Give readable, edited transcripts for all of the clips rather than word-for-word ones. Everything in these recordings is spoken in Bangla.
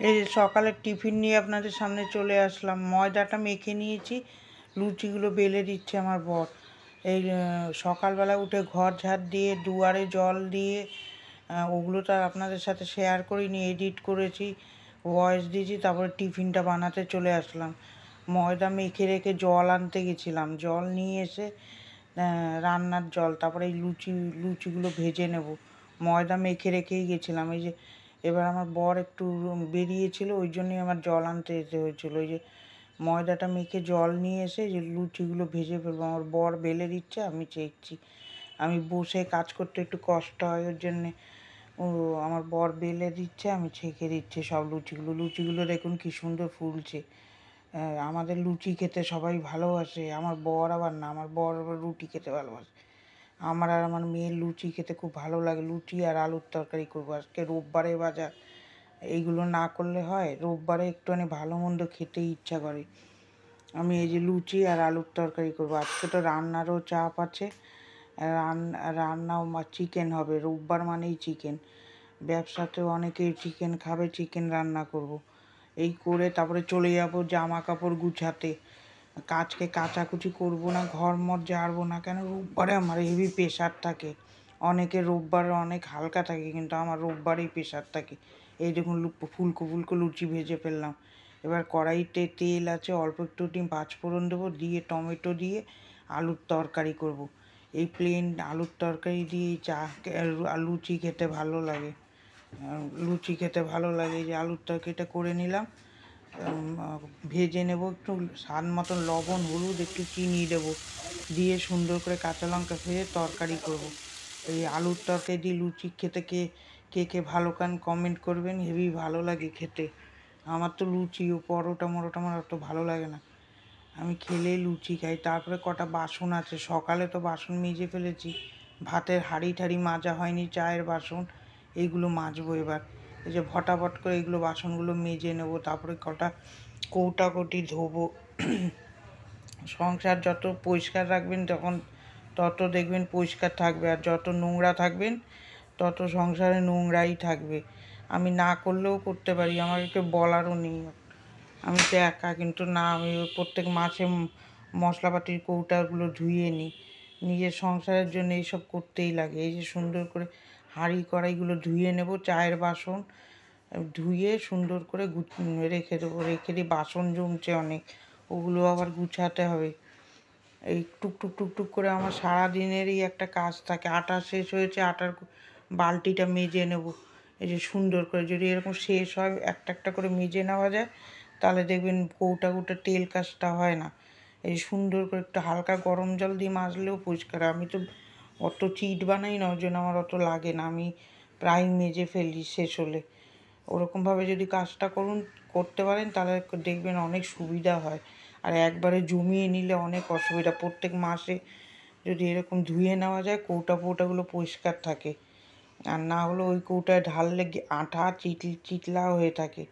এই যে সকালের টিফিন নিয়ে আপনাদের সামনে চলে আসলাম। ময়দাটা মেখে নিয়েছি, লুচিগুলো বেলে দিচ্ছে আমার বর। এই সকালবেলা উঠে ঘর ঝাড় দিয়ে দুয়ারে জল দিয়ে ওগুলো তো আর আপনাদের সাথে শেয়ার করিনি, এডিট করেছি, ভয়েস দিয়েছি, তারপরে টিফিনটা বানাতে চলে আসলাম। ময়দা মেখে রেখে জল আনতে গেছিলাম, জল নিয়ে এসে রান্নার জল, তারপরে এই লুচিগুলো ভেজে নেব। ময়দা মেখে রেখেই গেছিলাম। এই যে এবার আমার বর একটু বেরিয়েছিল, ওই জন্যই আমার জল আনতে যেতে হয়েছিল। ওই যে ময়দাটা মেখে জল নিয়ে এসে যে লুচিগুলো ভেজে ফেলবো, আমার বর বেলে দিচ্ছে, আমি চেকছি। আমি বসে কাজ করতে একটু কষ্ট হয়, ওর জন্যে ও আমার বর বেলে দিচ্ছে, আমি ছেঁকে দিচ্ছি সব লুচিগুলো দেখুন কি সুন্দর ফুলছে। আমাদের লুচি খেতে সবাই ভালোবাসে, আমার বর আবার না, আমার বর আবার রুটি খেতে ভালোবাসে। আমার আর আমার মেয়ের লুচি খেতে খুব ভালো লাগে। লুচি আর আলুর তরকারি করবো আজকে, রোববারে বাজার, এইগুলো না করলে হয়? রোববারে একটুখানি ভালো মন্দ খেতে ইচ্ছা করে। আমি এই যে লুচি আর আলুর তরকারি করবো। আজকে তো রান্নারও চাপ আছে, রান্নাও চিকেন হবে, রোববার মানেই চিকেন। ব্যবসাতেও অনেকেই চিকেন খাবে, চিকেন রান্না করব। এই করে তারপরে চলে যাব জামা কাপড় গুছাতে। আজকে কাচাকুচি করবো না, ঘর মর ঝাড়বো না, কেন রোববারে আমার হেভি প্রেশার থাকে। অনেকের রোববারে অনেক হালকা থাকে, কিন্তু আমার রোববারেই প্রেশার থাকে। এই দেখুন ফুলকো ফুলকো লুচি ভেজে ফেললাম। এবার কড়াইতে তেল আছে, অল্প একটু পাঁচফোড়ন দেবো, দিয়ে টমেটো দিয়ে আলুর তরকারি করব। এই প্লেন আলুর তরকারি দিয়ে লুচি খেতে ভালো লাগে। এই যে আলুর তরকারিটা করে নিলাম। ভেজে নেব, একটু স্বাদ মতন লবণ হলুদ একটু চিনি দেবো, দিয়ে সুন্দর করে কাঁচা লঙ্কা ভেজে তরকারি করব। এই আলুর তরকারি দিয়ে লুচি খেতে কে কে কে ভালো খান কমেন্ট করবেন, হেভি ভালো লাগে খেতে। আমার তো লুচি ও পরোটা মরোটা আমার অত ভালো লাগে না, আমি খেলে লুচি খাই। তারপরে কটা বাসন আছে, সকালে তো বাসন মেজে ফেলেছি, ভাতের হাঁড়ি ঠাড়ি মাজা হয়নি, চায়ের বাসন, এইগুলো মাজবো এবার। এই যে ফটাফট করে এইগুলো বাসনগুলো মেজে নেবো, তারপরে কটা কৌটাকুটি ধোবো। সংসার যত পরিষ্কার রাখবেন তত দেখবেন পরিষ্কার থাকবে, আর যত নোংরা থাকবেন তত সংসারে নোংরাই থাকবে। আমি না করলেও করতে পারি, আমাকে কেউ বলারও নেই, আমি তো একা। কিন্তু না, আমি ওই প্রত্যেক মাসে মশলাপাতির কৌটাগুলো ধুয়ে নিই, নিজের সংসারের জন্য এইসব করতেই লাগে। এই যে সুন্দর করে হাঁড়ি কড়াইগুলো ধুয়ে নেব, চায়ের বাসন ধুয়ে সুন্দর করে রেখে দেবো, রেখে দিয়ে বাসন জমছে অনেক, ওগুলো আবার গুছাতে হবে। এই টুকটুক টুকটুক করে আমার সারা দিনেরই একটা কাজ থাকে। আটা শেষ হয়েছে, আটার বালতিটা মেজে নেব। এই যে সুন্দর করে যদি এরকম শেষ হয়, একটা একটা করে মেজে নেওয়া যায়, তাহলে দেখবেন কৌটা তেল কাজটা হয় না। এই সুন্দর করে একটু হালকা গরম জল দিয়ে মাজলেও পরিষ্কার। আমি তো অত চিট বানাই না, ওই জন্য আমার অত লাগে না, আমি প্রায় মেজে ফেলি শেষ হলে। ওরকমভাবে যদি কাজটা করতে পারেন, তাহলে দেখবেন অনেক সুবিধা হয়। আর একবারে জমিয়ে নিলে অনেক অসুবিধা। প্রত্যেক মাসে যদি এরকম ধুয়ে নেওয়া যায়, কৌটাগুলো পরিষ্কার থাকে। আর না হলে ওই কৌটায় ঢাললে আঠা চিটলা হয়ে থাকে।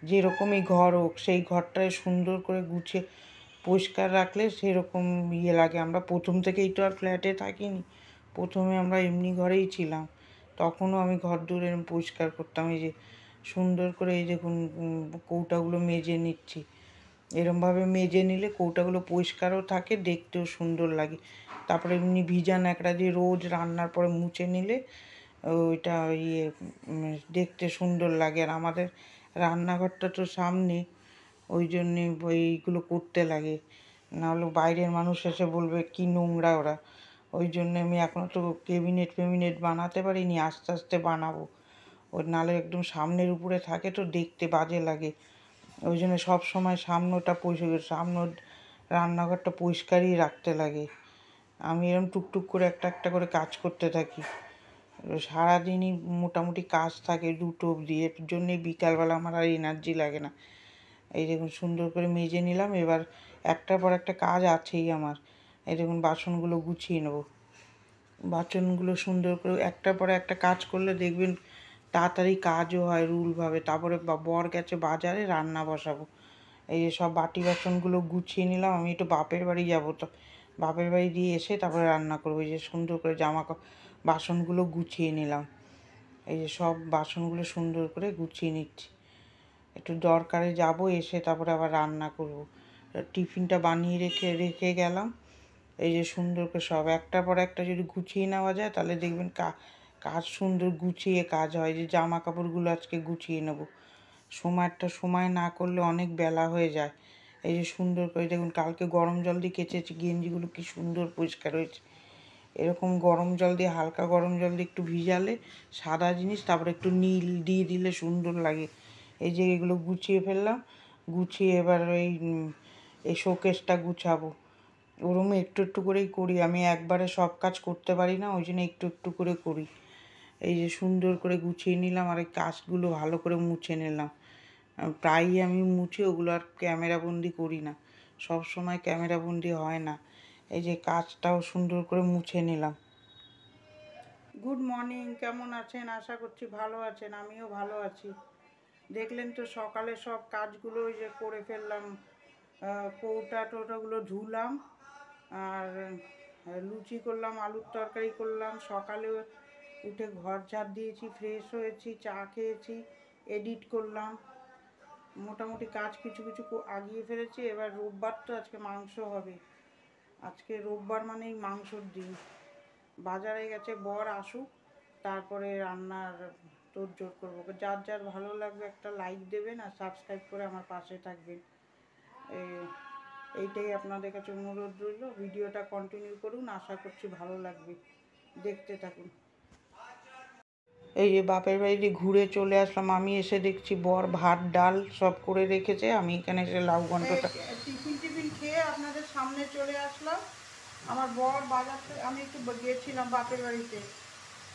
যেরকমই ঘর হোক, সেই ঘরটায় সুন্দর করে গুছিয়ে পরিষ্কার রাখলে সেরকম লাগে। আমরা প্রথম থেকেই তো আর ফ্ল্যাটে থাকিনি, প্রথমে আমরা এমনি ঘরেই ছিলাম, তখনও আমি ঘর দূর এরম পরিষ্কার করতাম। এই যে সুন্দর করে এই দেখুন কৌটাগুলো মেজে নিচ্ছি। এরমভাবে মেজে নিলে কৌটাগুলো পরিষ্কারও থাকে, দেখতেও সুন্দর লাগে। তারপরে এমনি ভিজা ন্যাকড়া দিয়ে রোজ রান্নার পরে মুছে নিলে ওইটা দেখতে সুন্দর লাগে। আর আমাদের রান্নাঘরটা তো সামনে, ওই জন্যে এইগুলো করতে লাগে, নাহলে বাইরের মানুষ এসে বলবে কি নোংরা ওরা। ওই জন্য আমি এখনও তো কেবিনেট বানাতে পারিনি, আস্তে আস্তে বানাবো। ওর নাহলে একদম সামনের উপরে থাকে তো দেখতে বাজে লাগে। ওই জন্য সব সময় সামনের রান্নাঘরটা পরিষ্কারই রাখতে লাগে। আমি এরকম টুকটুক করে একটা একটা করে কাজ করতে থাকি। সারাদিনই মোটামুটি কাজ থাকে 2টো অবধি, এর জন্যেই বিকালবেলা আমার আর এনার্জি লাগে না। এই দেখুন সুন্দর করে মেজে নিলাম, এবার একটার পর একটা কাজ আছেই আমার। এই দেখুন বাসনগুলো গুছিয়ে নেব। বাসনগুলো সুন্দর করে একটার পর একটা কাজ করলে দেখবেন তাড়াতাড়ি কাজও হয় রুলভাবে। তারপরে বর গেছে বাজারে, রান্না বসাবো। এই যে সব বাটি বাসনগুলো গুছিয়ে নিলাম, আমি একটু বাপের বাড়ি যাবো, তো বাপের বাড়ি দিয়ে এসে তারপরে রান্না করবো। এই যে সুন্দর করে বাসনগুলো গুছিয়ে নিলাম, এই যে সব বাসনগুলো সুন্দর করে গুছিয়ে নিচ্ছি। একটু দরকারে যাব, এসে তারপরে আবার রান্না করব। টিফিনটা বানিয়ে রেখে গেলাম। এই যে সুন্দর করে সব একটার পর একটা যদি গুছিয়ে নেওয়া যায় তাহলে দেখবেন কাজ সুন্দর গুছিয়ে কাজ হয়। যে জামা কাপড়গুলো আজকে গুছিয়ে নেব, সময় না করলে অনেক বেলা হয়ে যায়। এই যে সুন্দর করে দেখুন, কালকে গরম জল দিয়ে কেচেছি, গেঞ্জিগুলো কি সুন্দর পরিষ্কার হয়েছে। এরকম গরম জল দিয়ে, হালকা গরম জল দিয়ে একটু ভিজালে সাদা জিনিস, তারপরে একটু নীল দিয়ে দিলে সুন্দর লাগে। এই যে এগুলো গুছিয়ে ফেললাম, গুছিয়ে এবার এই শোকেসটা গুছাবো। ওরম একটু একটু করেই করি, আমি একবারে সব কাজ করতে পারি না, ওই জন্য একটু একটু করে করি। এই যে সুন্দর করে গুছিয়ে নিলাম, আর এই কাজগুলো ভালো করে মুছে নিলাম। প্রায়ই আমি মুছি, ওগুলো আর ক্যামেরাবন্দি করি না, সব সময় ক্যামেরাবন্দি হয় না। এই যে কাজটাও সুন্দর করে মুছে নিলাম। গুড মর্নিং, কেমন আছেন? আশা করছি ভালো আছেন, আমিও ভালো আছি। দেখলেন তো সকালে সব কাজগুলো ওই যে করে ফেললাম, টোটাগুলো ধুলাম, আর লুচি করলাম, আলুর তরকারি করলাম। সকালে উঠে ঘর ঝাড় দিয়েছি, ফ্রেশ হয়েছি, চা খেয়েছি, এডিট করলাম, মোটামুটি কাজ কিছু কিছু আগিয়ে ফেলেছি। এবার রোববার তো, আজকে মাংস হবে। আজকে রোববার মানেই মাংসর দিন। বাজারে গেছে, বর আসুক তারপরে রান্নার তোড়জোড় করবো। যার যার ভালো লাগবে একটা লাইক দেবেন আর সাবস্ক্রাইব করে আমার পাশে থাকবেন। এইটাই আপনাদের কাছে অনুরোধ রইল। ভিডিওটা কন্টিনিউ করুন, আশা করছি ভালো লাগবে, দেখতে থাকুন। এই যে বাপের বাড়িতে ঘুরে চলে আসলাম, আমি এসে দেখছি বর ভাত ডাল সব করে রেখেছে, আমি এখানে এসে লাউ ঘন্টটা টিফিন খেয়ে আপনাদের সামনে চলে আসলাম। আমার বর বাজারতে, আমি একটু গিয়েছিলাম বাপের বাড়িতে,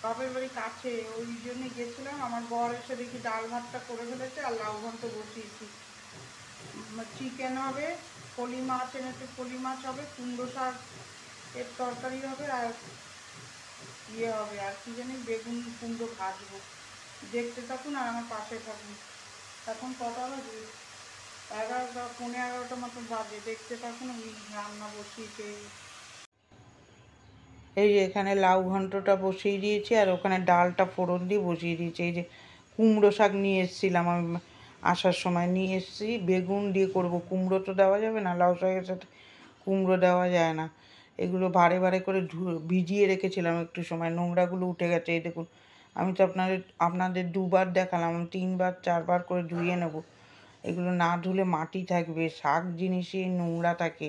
বাপের বাড়ি কাছে, ওই জন্যই গেছিলাম। আমার বর এসে দেখি ডাল ভাতটা করে ফেলেছে আর লাউ ঘন্ট বসিয়েছি। চিকেন হবে, ফলি মাছ এনেছে, ফলি মাছ হবে, কুমড়ো শাক এর তরকারি হবে, আর ইয়ে হবে, আর কি জানি বেগুন কুমড়ো ভাজবো। দেখতে থাকুন আর আমার পাশে থাকুন। এখন কটা বাজে? 11টা, 11:15 মতো বাজে। দেখতে থাকুন, আমি রান্না বসিয়েছি। এই যে এখানে লাউ ঘন্টটা বসিয়ে দিয়েছি, আর ওখানে ডালটা ফোড়ন দিয়ে বসিয়ে দিয়েছি। এই যে কুমড়ো শাক নিয়ে এসেছিলাম, আমি আসার সময় নিয়ে এসেছি, বেগুন দিয়ে করব। কুমড়ো তো দেওয়া যাবে না, লাউ শাকের সাথে কুমড়ো দেওয়া যায় না। এগুলো বারে বারে করে ভিজিয়ে রেখেছিলাম, একটু সময় নোংরাগুলো উঠে গেছে। এই দেখুন, আমি তো আপনাদের দুবার দেখালাম, আমি 3বার 4বার করে ধুয়ে নেব। এগুলো না ধুলে মাটি থাকবে, শাক জিনিসে নোংরা থাকে।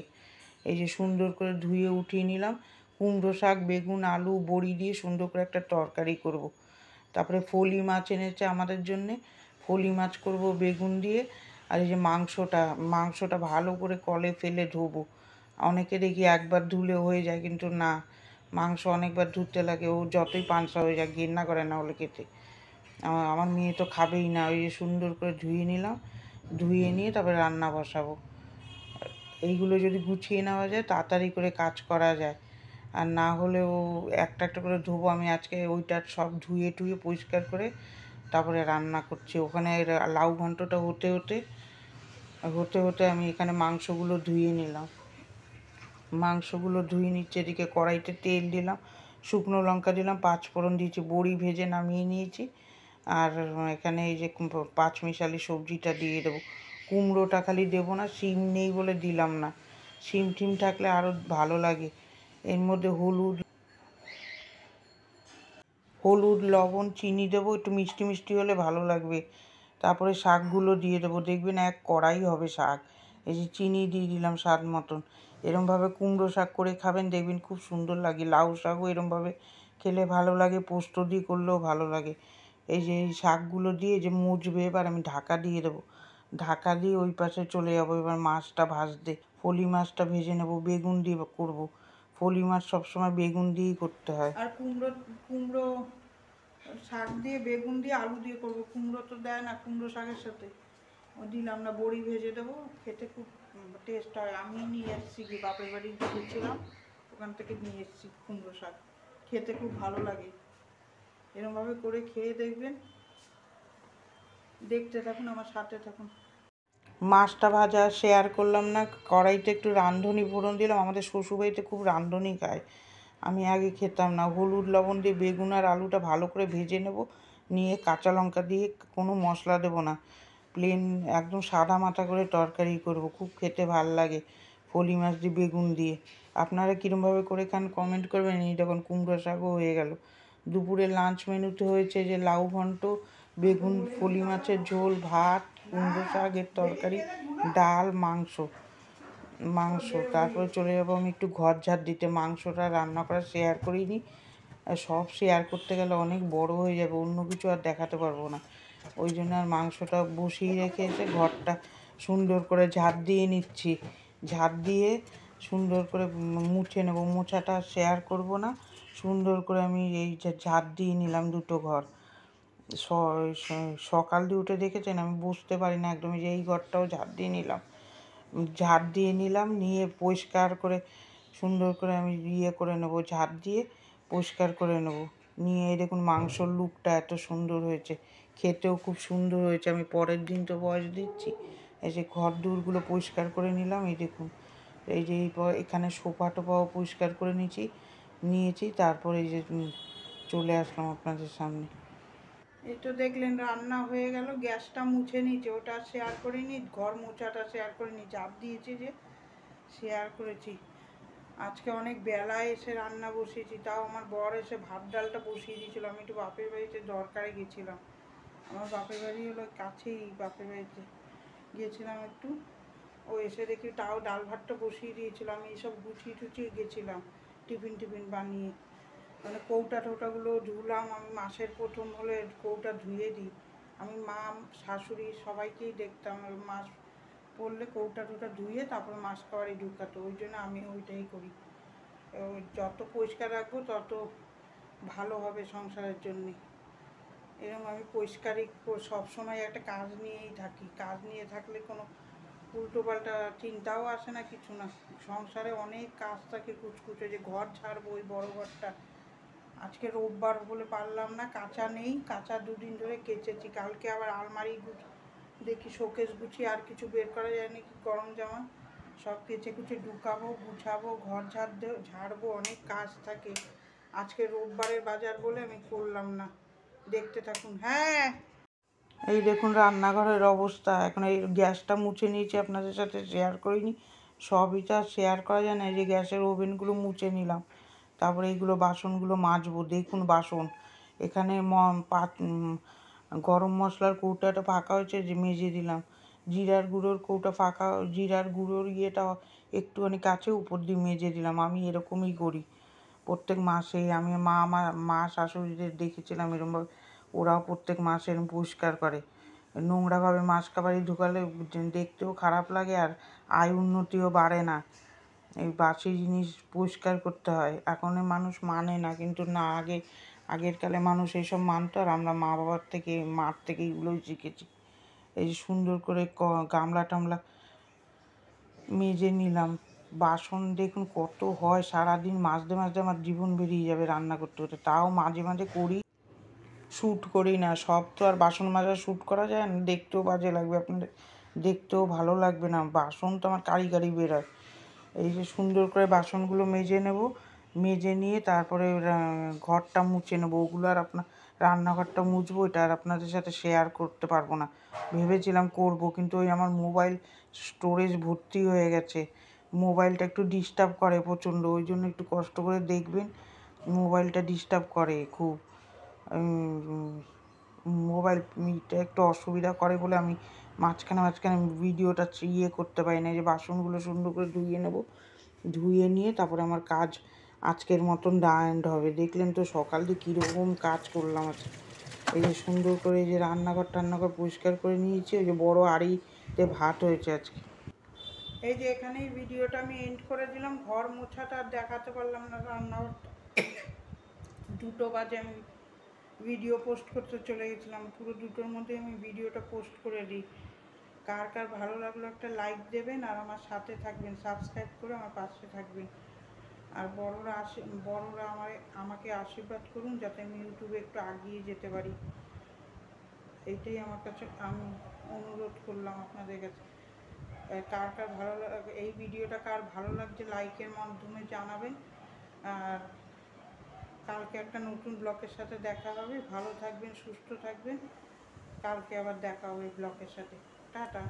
এই যে সুন্দর করে ধুয়ে উঠিয়ে নিলাম। কুমড়ো শাক, বেগুন, আলু, বড়ি দিয়ে সুন্দর করে একটা তরকারি করব। তারপরে ফলি মাছ এনেছে আমাদের জন্যে, ফলি মাছ করব বেগুন দিয়ে। আর এই যে মাংসটা ভালো করে কলে ফেলে ধোবো। অনেকে দেখি একবার ধুলে হয়ে যায়, কিন্তু না, মাংস অনেকবার ধুতে লাগে। ও যতই পানসা হয়ে যায়, ঘেন্না করে না হলে খেতে। আমার মেয়ে তো খাবেই না। ওই যে সুন্দর করে ধুয়ে নিলাম, ধুয়ে নিয়ে তারপরে রান্না বসাবো। এইগুলো যদি গুছিয়ে নেওয়া যায় তাড়াতাড়ি করে কাজ করা যায়, আর না হলেও একটা একটা করে ধোবো। আমি আজকে ওইটা সব ধুয়ে টুয়ে পরিষ্কার করে তারপরে রান্না করছি। ওখানে লাউ ঘন্টটা হতে হতে হতে আমি এখানে মাংসগুলো ধুয়ে নিলাম, মাংসগুলো ধুয়ে নিচ্ছে। এদিকে কড়াইতে তেল দিলাম, শুকনো লঙ্কা দিলাম, 5 ফোড়ন দিয়েছি, বড়ি ভেজে নামিয়ে নিয়েছি। আর এখানে এই যে পাঁচমিশালি সবজিটা দিয়ে দেবো। কুমড়োটা খালি দেবো না, শিম নেই বলে দিলাম না, শিম টিম থাকলে আরও ভালো লাগে। এর মধ্যে হলুদ, লবণ, চিনি দেবো, একটু মিষ্টি মিষ্টি হলে ভালো লাগবে। তারপরে শাকগুলো দিয়ে দেবো, দেখবেন এক কড়াই হবে শাক। এই যে চিনি দিয়ে দিলাম স্বাদ মতন। এরমভাবে কুমড়ো শাক করে খাবেন, দেখবেন খুব সুন্দর লাগে। লাউ শাকও এরমভাবে খেলে ভালো লাগে, পোস্ত দিয়ে করলেও ভালো লাগে। এই যে এই শাকগুলো দিয়ে যে মুছবে, এবার আমি ঢাকা দিয়ে দেবো। ঢাকা দিয়ে ওই পাশে চলে যাবো এবার মাছটা ভাজতে। ফলি মাছটা ভেজে নেবো, বেগুন দিয়ে করবো। ফলি মাছ সবসময় বেগুন দিয়েই করতে হয়। আর কুমড়ো শাক দিয়ে, বেগুন দিয়ে, আলু দিয়ে করবো। কুমড়ো তো দেয় না কুমড়ো শাকের সাথে, দিলাম না। বড়ি ভেজে দেবো, খেতে খুব টেস্ট হয়। আমি নিয়ে এসেছি, কি বাপের বাড়ি গিয়েছিলাম, ওখান থেকে নিয়ে এসেছি কুমড়ো শাক, খেতে খুব ভালো লাগে। এরমভাবে করে খেয়ে দেখবেন, দেখতে থাকুন, আমার সাথে থাকুন। মাছটা ভাজা শেয়ার করলাম না, কড়াইতে একটু রাঁধুনি ফোড়ন দিলাম। আমাদের শ্বশুরবাড়িতে খুব রাঁধুনি খায়, আমি আগে খেতাম না। হলুদ লবণ দিয়ে বেগুন আর আলুটা ভালো করে ভেজে নেব, নিয়ে কাঁচা লঙ্কা দিয়ে, কোনো মশলা দেবো না, প্লেন একদম সাদা মাথা করে তরকারি করব, খুব খেতে ভাল লাগে ফলি মাছ দিয়ে বেগুন দিয়ে। আপনারা কীরমভাবে করে খান কমেন্ট করবেন। এই দেখুন কুমড়ো শাকও হয়ে গেল। দুপুরে লাঞ্চ মেনুতে হয়েছে যে লাউ ঘন্ট, বেগুন, ফলি মাছের ঝোল, ভাত, কুমড়ো শাকের তরকারি, ডাল, মাংস। তারপরে চলে যাবো আমি একটু ঘর ঝাড় দিতে। মাংসটা রান্না করা শেয়ার করিনি, সব শেয়ার করতে গেলে অনেক বড় হয়ে যাবে, অন্য কিছু আর দেখাতে পারবো না। ওই জন্য আর মাংসটা বসিয়ে রেখে এসে ঘরটা সুন্দর করে ঝাড় দিয়ে নিচ্ছি। ঝাড় দিয়ে সুন্দর করে মুছে নেবো। মোছাটা শেয়ার করব না, সুন্দর করে আমি এই যে ঝাড় দিয়ে নিলাম দুটো ঘর। সকাল দিয়ে উঠে দেখেছেন আমি বুঝতে পারি না একদম, যে এই ঘরটাও ঝাড় দিয়ে নিলাম, নিয়ে পরিষ্কার করে সুন্দর করে আমি করে নেবো, ঝাড় দিয়ে পরিষ্কার করে নেবো। নিয়ে এই দেখুন মাংসর লুকটা এত সুন্দর হয়েছে, খেতেও খুব সুন্দর হয়েছে। আমি পরের দিন তো বয়স দিচ্ছি। এই যে ঘর দূরগুলো পরিষ্কার করে নিলাম, এই দেখুন। এই যে এখানে সোফা টোফাও পরিষ্কার করে নিয়েছি। তারপরে এই যে চলে আসলাম আপনাদের সামনে। এই তো দেখলেন রান্না হয়ে গেল, গ্যাসটা মুছে নিয়েছি, ওটা শেয়ার করিনি, ঘর মোছাটা শেয়ার করিনি, চাপ দিয়েছি যে শেয়ার করেছি। আজকে অনেক বেলায় এসে রান্না বসিয়েছি, তাও আমার বর এসে ভাত ডালটা বসিয়ে দিয়েছিল। আমি একটু বাপের বাড়িতে দরকারে গেছিলাম, আমার বাপের বাড়ি হলো কাছেই, বাপের বাড়িতে গিয়েছিলাম একটু। ও এসে দেখি তাও ডাল ভাতটা বসিয়ে দিয়েছিল। আমি এসব গুছিয়ে টুচিয়ে গেছিলাম টিফিন বানিয়ে, মানে কৌটা টোটাগুলো ধুলাম। আমি মাসের প্রথম হলে কৌটা ধুয়ে দিই। আমি মা, শাশুড়ি সবাইকেই দেখতাম মাছ পড়লে কৌটা টোটা ধুয়ে তারপর মাছ খাওয়ারি ঢুকাতো, ওই জন্য আমি ওইটাই করি। যত পরিষ্কার রাখবো তত ভালো হবে সংসারের জন্যে। এরকম আমি পরিষ্কারই সবসময় একটা কাজ নিয়েই থাকি। কাজ নিয়ে থাকলে কোনো উল্টোপাল্টা চিন্তাও আসে না, কিছু না। সংসারে অনেক কাজ থাকে কুচকুচে, যে ঘর ছাড়বো ওই বড় ঘরটা। আজকে রোববার বলে পারলাম না, কাঁচা নেই, কাঁচা দুদিন ধরে কেচেছি। কালকে আবার আলমারি দেখি শোকেস গুছিয়ে আর কিছু বের করা যায় নাকি, গরম জামা সব কেচে কুচে ঢুকাবো, গুছাবো, ঘর ঝাড়বো, অনেক কাজ থাকে। আজকে রোববারের বাজার বলে আমি করলাম না। দেখতে থাকুন। হ্যাঁ, এই দেখুন রান্নাঘরের অবস্থা। এখন এই গ্যাসটা মুছে নিয়েছি, আপনাদের সাথে শেয়ার করিনি, সবই তো আর শেয়ার করা যায় না। এই যে গ্যাসের ওভেনগুলো মুছে নিলাম, তারপরে এইগুলো বাসনগুলো মাজবো। দেখুন বাসন এখানে গরম মশলার কৌটাটা ফাঁকা হয়েছে, যে মেজে দিলাম। জিরার গুঁড়োর কৌটা ফাঁকা, জিরার গুঁড়োর ইয়েটা একটুখানি কাছে উপর দিয়ে মেজে দিলাম। আমি এরকমই করি প্রত্যেক মাসে। আমি মা শাশুড়িদের দেখেছিলাম এরকমভাবে, ওরাও প্রত্যেক মাসে এরকম পরিষ্কার করে। নোংরাভাবে মাছ খাবারই ঢুকালে দেখতেও খারাপ লাগে, আর আয় উন্নতিও বাড়ে না। এই বাসি জিনিস পরিষ্কার করতে হয়। এখনের মানুষ মানে না, কিন্তু না, আগের কালে মানুষ এইসব মানতো, আর আমরা মার থেকে এগুলোই শিখেছি। এই যে সুন্দর করে গামলা টামলা মেজে নিলাম। বাসন দেখুন কত হয়, সারাদিন মাজতে আমার জীবন বেরিয়ে যাবে রান্না করতে করতে। তাও মাঝে মাঝে করি, শ্যুট করি না। সব তো আর বাসন মাজা শ্যুট করা যায় না, দেখতেও বাজে লাগবে আপনাদের, দেখতেও ভালো লাগবে না। বাসন তো আমার কারি বেরোয়। এই যে সুন্দর করে বাসনগুলো মেজে নেব, মেজে নিয়ে তারপরে ঘরটা মুছে নেবো। ওগুলো আর রান্নাঘরটা মুছবো, এটা আর আপনাদের সাথে শেয়ার করতে পারবো না। ভেবেছিলাম করব, কিন্তু ওই আমার মোবাইল স্টোরেজ ভর্তি হয়ে গেছে। মোবাইলটা একটু ডিস্টার্ব করে প্রচণ্ড, ওই জন্য একটু কষ্ট করে দেখবেন। মোবাইলটা ডিস্টার্ব করে খুব, মোবাইলটা একটু অসুবিধা করে বলে আমি মাঝখানে ভিডিওটা করতে পারি না। যে বাসনগুলো সুন্দর করে ধুয়ে নেব, ধুয়ে নিয়ে তারপরে আমার কাজ আজকের মতন এন্ড হবে। দেখলেন তো সকাল দিয়ে কীরকম কাজ করলাম আজকে। এই যে সুন্দর করে এই যে রান্নাঘর পরিষ্কার করে নিয়েছি। ওই যে বড় হাঁড়িতে ভাত হয়েছে আজকে। এই যে এখানেই ভিডিওটা আমি এন্ড করে দিলাম। ঘর মোছাটা আর দেখাতে পারলাম না, রান্নাঘরটা 2টো বাজে আমি ভিডিও পোস্ট করতে চলে গেছিলাম। পুরো 2টোর মধ্যে আমি ভিডিওটা পোস্ট করে দিই। কার ভালো লাগলো একটা লাইক দেবেন, আর আমার সাথে থাকবেন, সাবস্ক্রাইব করে আমার পাশে থাকবেন। আর বড়রা আমাকে আশীর্বাদ করুন, যাতে আমি ইউটিউবে একটু আগিয়ে যেতে পারি। এইটাই আমার কাছে আমি অনুরোধ করলাম আপনাদের কাছে। কার ভালো লাগে এই ভিডিওটা, কার ভালো লাগছে লাইকের মাধ্যমে জানাবেন। আর কালকে একটা নতুন ব্লগের সাথে দেখা হবে। ভালো থাকবেন, সুস্থ থাকবেন। কালকে আবার দেখা হবে ব্লকের সাথে। টাটা।